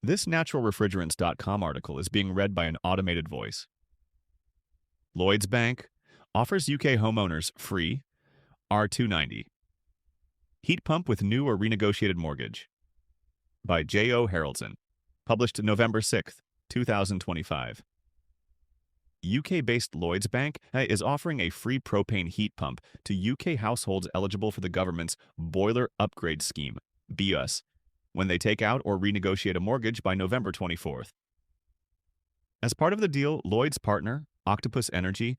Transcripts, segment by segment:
This naturalrefrigerants.com article is being read by an automated voice. Lloyds Bank offers UK homeowners free R290 heat pump with new or renegotiated mortgage by J.O. Haroldson, published November 6, 2025. UK-based Lloyds Bank is offering a free propane heat pump to UK households eligible for the government's Boiler Upgrade Scheme, BUS, when they take out or renegotiate a mortgage by November 24th. As part of the deal, Lloyd's partner, Octopus Energy,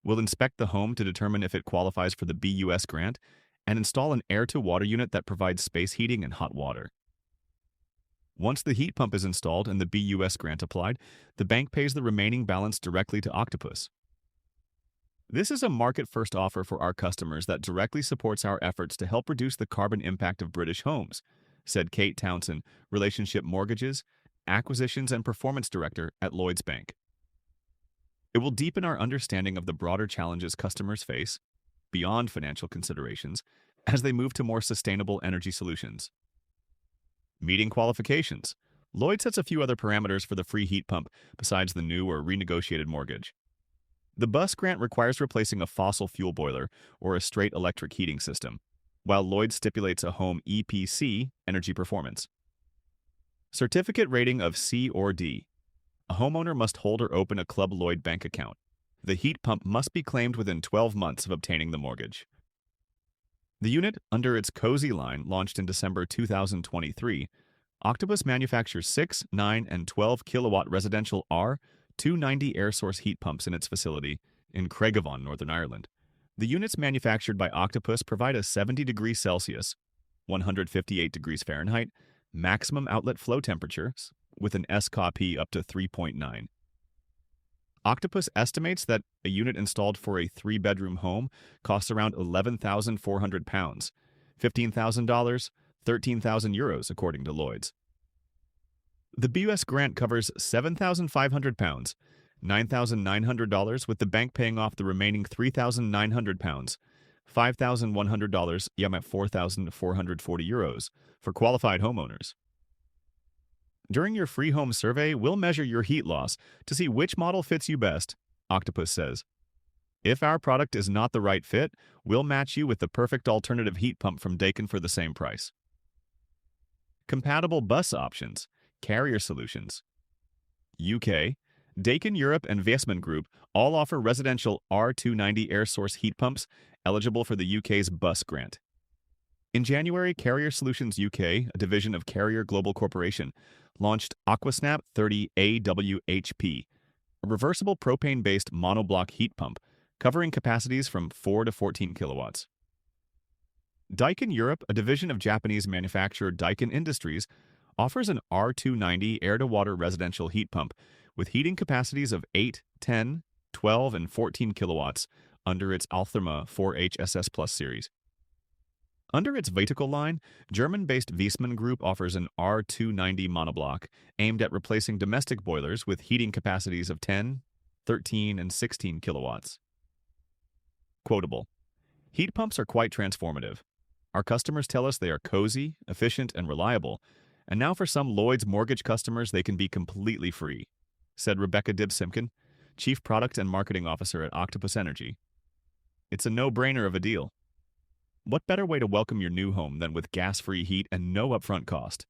will inspect the home to determine if it qualifies for the BUS grant and install an air-to-water unit that provides space heating and hot water. Once the heat pump is installed and the BUS grant applied, the bank pays the remaining balance directly to Octopus. This is a market-first offer for our customers that directly supports our efforts to help reduce the carbon impact of British homes, said Kate Townsend, Relationship Mortgages, Acquisitions and Performance Director at Lloyds Bank. It will deepen our understanding of the broader challenges customers face, beyond financial considerations, as they move to more sustainable energy solutions. Meeting qualifications. Lloyd sets a few other parameters for the free heat pump besides the new or renegotiated mortgage. The BUS grant requires replacing a fossil fuel boiler or a straight electric heating system, while Lloyd stipulates a home EPC, energy performance. Certificate rating of C or D. A homeowner must hold or open a Club Lloyd bank account. The heat pump must be claimed within 12 months of obtaining the mortgage. The unit, under its Cozy line, launched in December 2023, Octopus manufactures 6, 9, and 12 kilowatt residential R290 air source heat pumps in its facility in Craigavon, Northern Ireland. The units manufactured by Octopus provide a 70 degrees Celsius, 158 degrees Fahrenheit, maximum outlet flow temperatures with an SKP up to 3.9. Octopus estimates that a unit installed for a 3-bedroom home costs around £11,400, $15,000, 13,000 euros, according to Lloyd's. The BUS grant covers £7,500, $9,900, with the bank paying off the remaining £3,900, $5,100, at 4,440 euros, for qualified homeowners. During your free home survey, we'll measure your heat loss to see which model fits you best, Octopus says. If our product is not the right fit, we'll match you with the perfect alternative heat pump from Daikin for the same price. Compatible bus options, carrier solutions. UK, Daikin Europe and Viessmann Group all offer residential R290 air source heat pumps eligible for the UK's bus grant. In January, Carrier Solutions UK, a division of Carrier Global Corporation, launched Aquasnap 30 AWHP, a reversible propane-based monoblock heat pump covering capacities from 4 to 14 kilowatts. Daikin Europe, a division of Japanese manufacturer Daikin Industries, offers an R290 air-to-water residential heat pump with heating capacities of 8, 10, 12, and 14 kilowatts under its Altherma 4H SS Plus series. Under its Vatical line, German-based Viessmann Group offers an R290 monoblock aimed at replacing domestic boilers with heating capacities of 10, 13, and 16 kilowatts. Quotable: heat pumps are quite transformative. Our customers tell us they are cozy, efficient, and reliable, and now for some Lloyd's mortgage customers they can be completely free, said Rebecca Dibb-Simkin, Chief Product and Marketing Officer at Octopus Energy. It's a no-brainer of a deal. What better way to welcome your new home than with gas-free heat and no upfront cost?